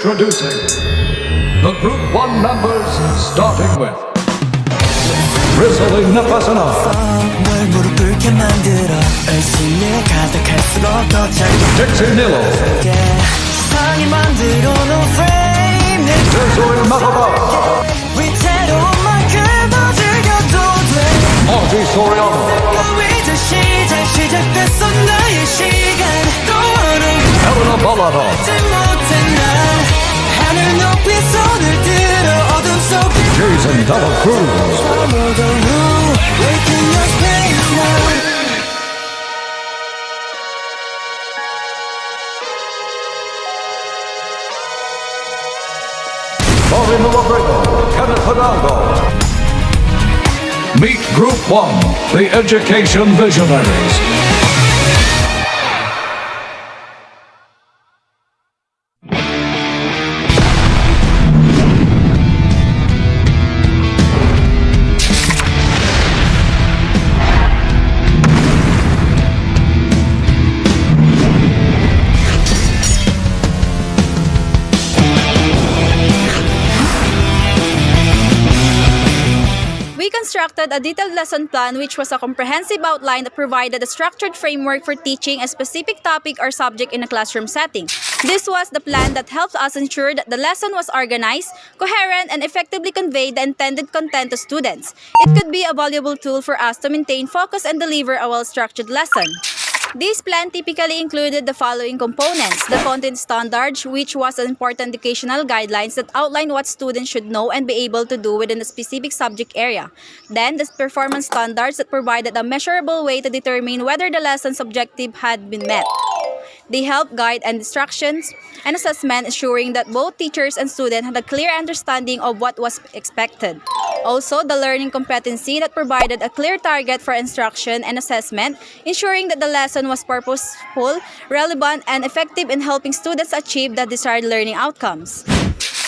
Introducing the Group 1 members, starting with Rizzling Napasana, 널 무릎 꿇게 만들어 의심을 가득할수록 더 잘 Dixie Nilo, 세상이 만들어 놓은 frame 내 Jesuit Mahaba, 위태로운 만큼 더 즐겨도 돼 Marty Soriano, 이제 시작됐어 나의 시간 또 어려운 Helena Balada, 잊지 못해 날 하늘 높이 손을 들어 어둠 속에 Jason Dela Cruz, 아무도 waking your space now Bobby Nuevo, Kenneth Hidalgo. Meet Group 1, the Education Visionaries. We constructed a detailed lesson plan which was a comprehensive outline that provided a structured framework for teaching a specific topic or subject in a classroom setting. This was the plan that helped us ensure that the lesson was organized, coherent, and effectively conveyed the intended content to students. It could be a valuable tool for us to maintain focus and deliver a well-structured lesson. This plan typically included the following components: the content standards, which was an important educational guidelines that outlined what students should know and be able to do within a specific subject area. Then, the performance standards that provided a measurable way to determine whether the lesson's objective had been met. They help guide and instructions and assessment, ensuring that both teachers and students had a clear understanding of what was expected. Also, the learning competency that provided a clear target for instruction and assessment, ensuring that the lesson was purposeful, relevant, and effective in helping students achieve the desired learning outcomes.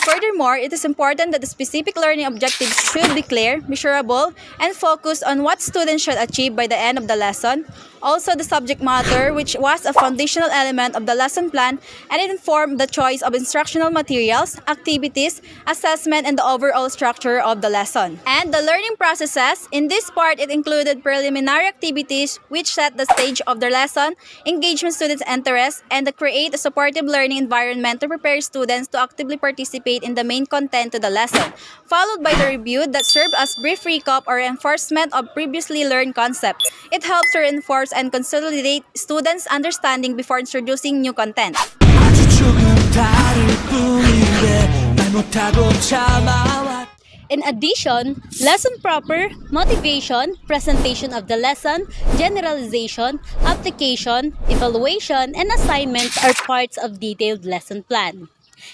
Furthermore, it is important that the specific learning objectives should be clear, measurable, and focused on what students should achieve by the end of the lesson. Also, the subject matter, which was a foundational element of the lesson plan, and it informed the choice of instructional materials, activities, assessment, and the overall structure of the lesson. And the learning processes, in this part, it included preliminary activities which set the stage of the lesson, engagement students' interest, and to create a supportive learning environment to prepare students to actively participate in the main content to the lesson, followed by the review that served as brief recap or reinforcement of previously learned concepts. It helps to reinforce and consolidate students' understanding before introducing new content. 아주 조금 다를 뿐인데 말 못하고 참아왔 In addition, lesson proper, motivation, presentation of the lesson, generalization, application, evaluation, and assignments are parts of detailed lesson plan.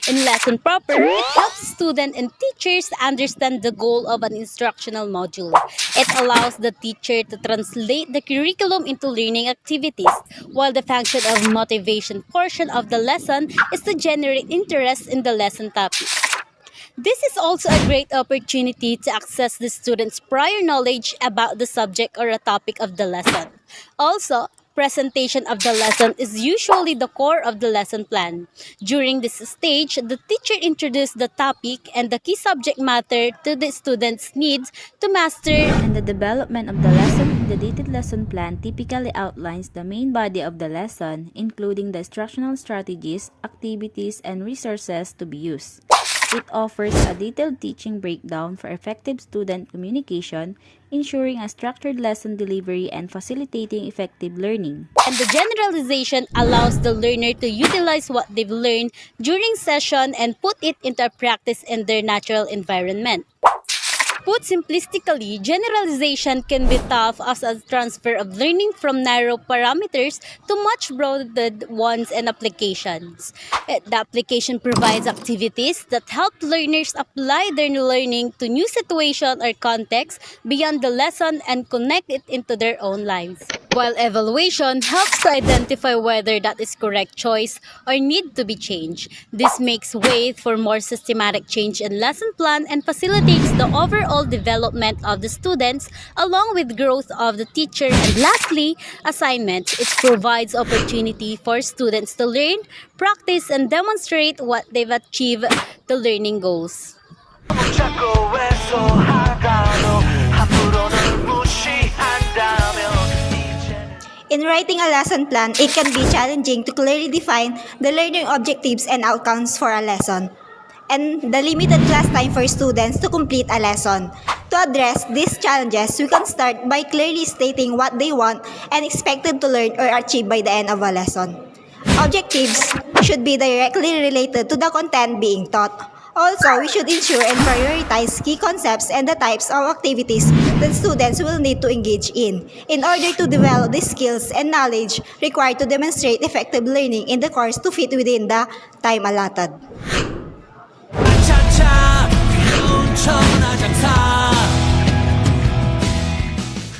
In lesson proper, it helps students and teachers understand the goal of an instructional module. It allows the teacher to translate the curriculum into learning activities, while the function of motivation portion of the lesson is to generate interest in the lesson topic. This is also a great opportunity to access the students' prior knowledge about the subject or a topic of the lesson. Also, presentation of the lesson is usually the core of the lesson plan. During this stage, the teacher introduces the topic and the key subject matter to the students' needs to master. And the development of the lesson in the detailed lesson plan typically outlines the main body of the lesson, including the instructional strategies, activities, and resources to be used. It offers a detailed teaching breakdown for effective student communication, ensuring a structured lesson delivery and facilitating effective learning. And the generalization allows the learner to utilize what they've learned during session and put it into practice in their natural environment. Put simplistically, generalization can be thought as a transfer of learning from narrow parameters to much broader ones and applications. The application provides activities that help learners apply their learning to new situation or context beyond the lesson and connect it into their own lives. while evaluation helps to identify whether that is correct choice or need to be changed. This makes way for more systematic change in lesson plan and facilitates the overall development of the students along with growth of the teacher. And lastly, assignments. It provides opportunity for students to learn, practice, and demonstrate what they've achieved the learning goals. In writing a lesson plan, it can be challenging to clearly define the learning objectives and outcomes for a lesson, and the limited class time for students to complete a lesson. To address these challenges, we can start by clearly stating what they want and expected to learn or achieve by the end of a lesson. Objectives should be directly related to the content being taught. Also, we should ensure and prioritize key concepts and the types of activities that students will need to engage in order to develop the skills and knowledge required to demonstrate effective learning in the course to fit within the time allotted.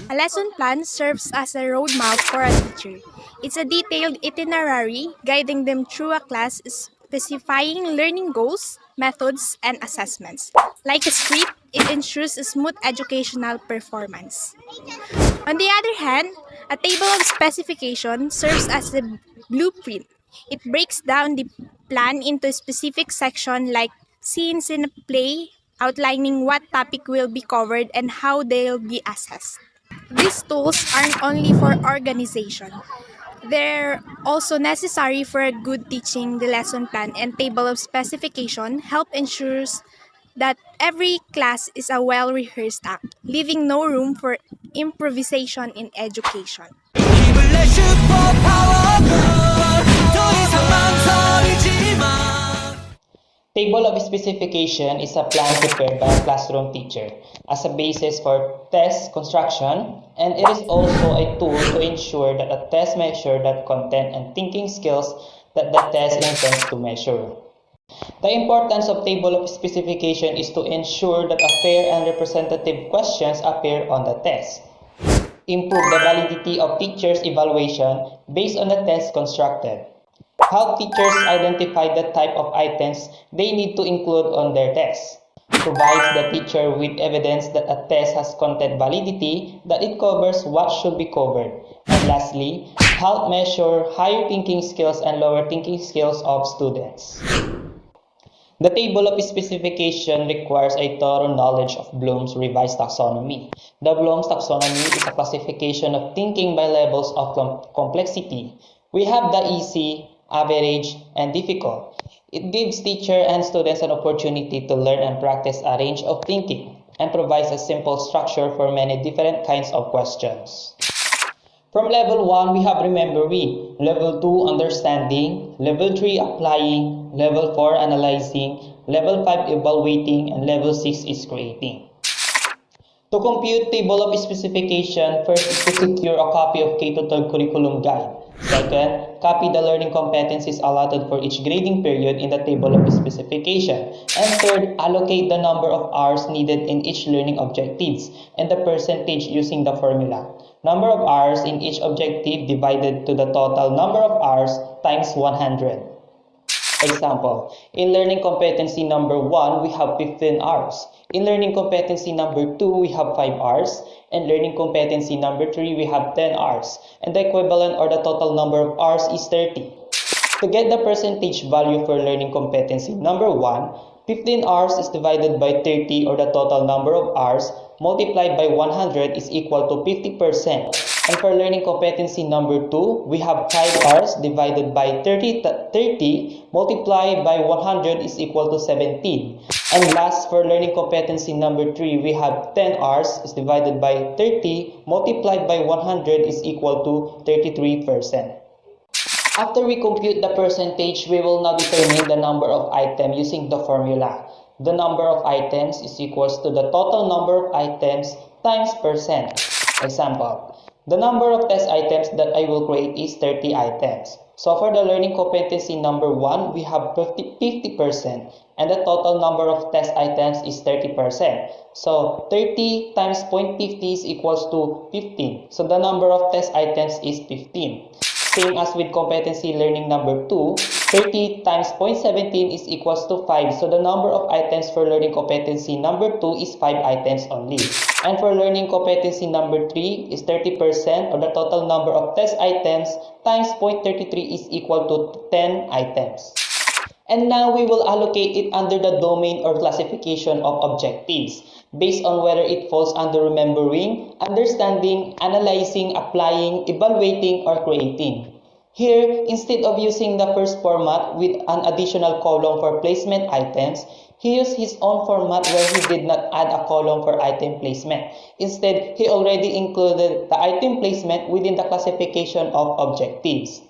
A lesson plan serves as a roadmap for a teacher. It's a detailed itinerary guiding them through a class specifying learning goals, methods, and assessments. Like a script, it ensures a smooth educational performance. On the other hand, a table of specification serves as a blueprint. It breaks down the plan into a specific section like scenes in a play, outlining what topic will be covered and how they'll be assessed. These tools aren't only for organization. They're also necessary for a good teaching. The lesson plan and table of specification help ensures that every class is a well-rehearsed act, leaving no room for improvisation in education. Table of specification is a plan prepared by a classroom teacher as a basis for test construction, and it is also a tool to ensure that a test measures the content and thinking skills that the test intends to measure. The importance of table of specification is to ensure that a fair and representative questions appear on the test, improve the validity of teachers' evaluation based on the test constructed, help teachers identify the type of items they need to include on their test, provides the teacher with evidence that a test has content validity, that it covers what should be covered, and lastly, help measure higher thinking skills and lower thinking skills of students. The table of specification requires a thorough knowledge of Bloom's revised taxonomy. The Bloom's taxonomy is a classification of thinking by levels of complexity. We have the easy, average, and difficult. It gives teachers and students an opportunity to learn and practice a range of thinking and provides a simple structure for many different kinds of questions. From level 1, we have remember we, level 2, understanding, level 3, applying, level 4, analyzing, level 5, evaluating, and level 6 is creating. To compute table of specification, first is to secure a copy of K-12 curriculum guide. Second, copy the learning competencies allotted for each grading period in the table of specification. And third, allocate the number of hours needed in each learning objectives and the percentage using the formula. Number of hours in each objective divided to the total number of hours times 100. Example, in learning competency number 1, we have 15 hours. In learning competency number 2, we have 5 hours. And learning competency number 3, we have 10 hours. And the equivalent or the total number of hours is 30. To get the percentage value for learning competency number 1, 15 hours is divided by 30 or the total number of hours multiplied by 100 is equal to 50%. And for learning competency number 2, we have 5 hours divided by 30 multiplied by 100 is equal to 17. And last, for learning competency number 3, we have 10 hours is divided by 30 multiplied by 100 is equal to 33%. After we compute the percentage, we will now determine the number of items using the formula. The number of items is equals to the total number of items times percent. Example, The number of test items that I will create is 30 items. So for the learning competency number 1, we have 50%, and the total number of test items is 30%. So 30 times 0.50 is equals to 15. So the number of test items is 15. Same as with competency learning number 2, 30 times 0.17 is equals to 5. So the number of items for learning competency number 2 is 5 items only. And for learning competency number 3 is 30% of the total number of test items times 0.33 is equal to 10 items. And now we will allocate it under the domain or classification of objectives based on whether it falls under remembering, understanding, analyzing, applying, evaluating, or creating. Here, instead of using the first format with an additional column for placement items, he used his own format where he did not add a column for item placement. Instead, he already included the item placement within the classification of objectives.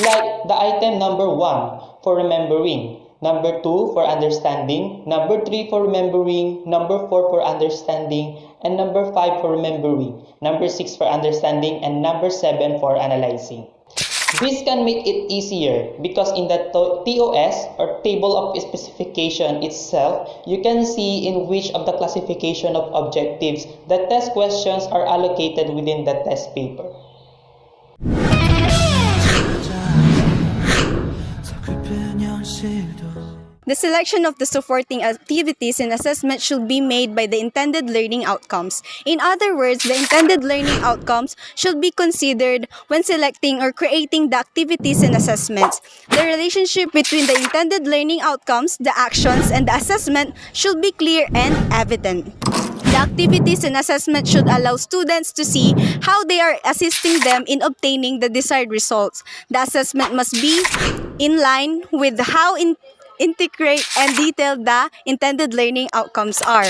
Like the item number 1 for remembering, number 2 for understanding, number 3 for remembering, number 4 for understanding, and number 5 for remembering, number 6 for understanding, and number 7 for analyzing. This can make it easier because in the TOS or table of specification itself, you can see in which of the classification of objectives the test questions are allocated within the test paper. The selection of the supporting activities and assessment should be made by the intended learning outcomes. In other words, the intended learning outcomes should be considered when selecting or creating the activities and assessments. The relationship between the intended learning outcomes, the actions, and the assessment should be clear and evident. The activities and assessment should allow students to see how they are assisting them in obtaining the desired results. The assessment must be in line with how integrate and detail the intended learning outcomes are.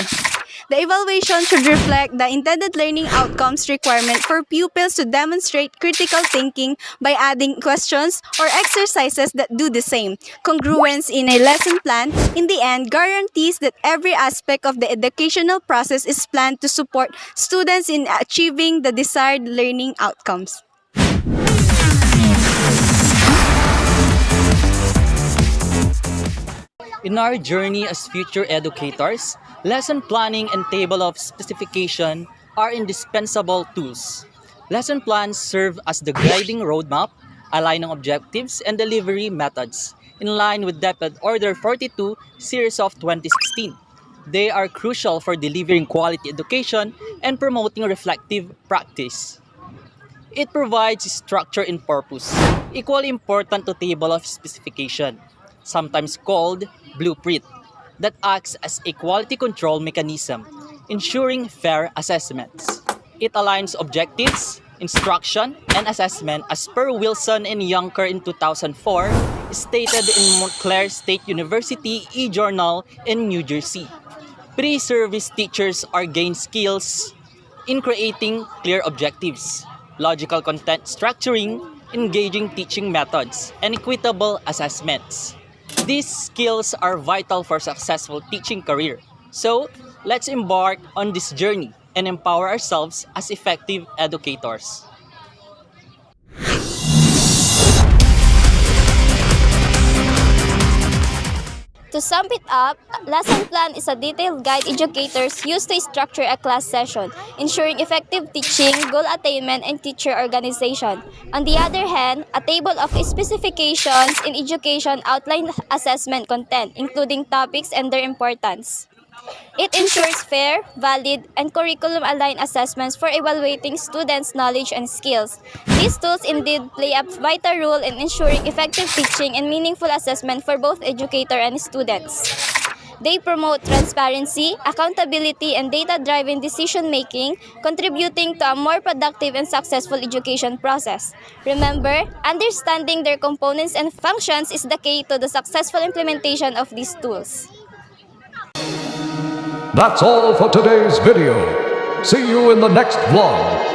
The evaluation should reflect the intended learning outcomes requirement for pupils to demonstrate critical thinking by adding questions or exercises that do the same. Congruence in a lesson plan, in the end, guarantees that every aspect of the educational process is planned to support students in achieving the desired learning outcomes. In our journey as future educators, lesson planning and table of specification are indispensable tools. Lesson plans serve as the guiding roadmap, aligning objectives and delivery methods, in line with DepEd Order 42 Series of 2016. They are crucial for delivering quality education and promoting reflective practice. It provides structure and purpose, equally important to table of specification, sometimes called blueprint, that acts as a quality control mechanism, ensuring fair assessments. It aligns objectives, instruction, and assessment as per Wilson and Yonker in 2004, stated in Montclair State University e-journal in New Jersey. Pre-service teachers are gained skills in creating clear objectives, logical content structuring, engaging teaching methods, and equitable assessments. These skills are vital for successful teaching career. So, let's embark on this journey and empower ourselves as effective educators. To sum it up, lesson plan is a detailed guide educators use to structure a class session, ensuring effective teaching, goal attainment, and teacher organization. On the other hand, a table of specifications in education outline assessment content, including topics and their importance. It ensures fair, valid, and curriculum-aligned assessments for evaluating students' knowledge and skills. These tools indeed play a vital role in ensuring effective teaching and meaningful assessment for both educator and students. They promote transparency, accountability, and data-driven decision-making, contributing to a more productive and successful education process. Remember, understanding their components and functions is the key to the successful implementation of these tools. That's all for today's video. See you in the next vlog.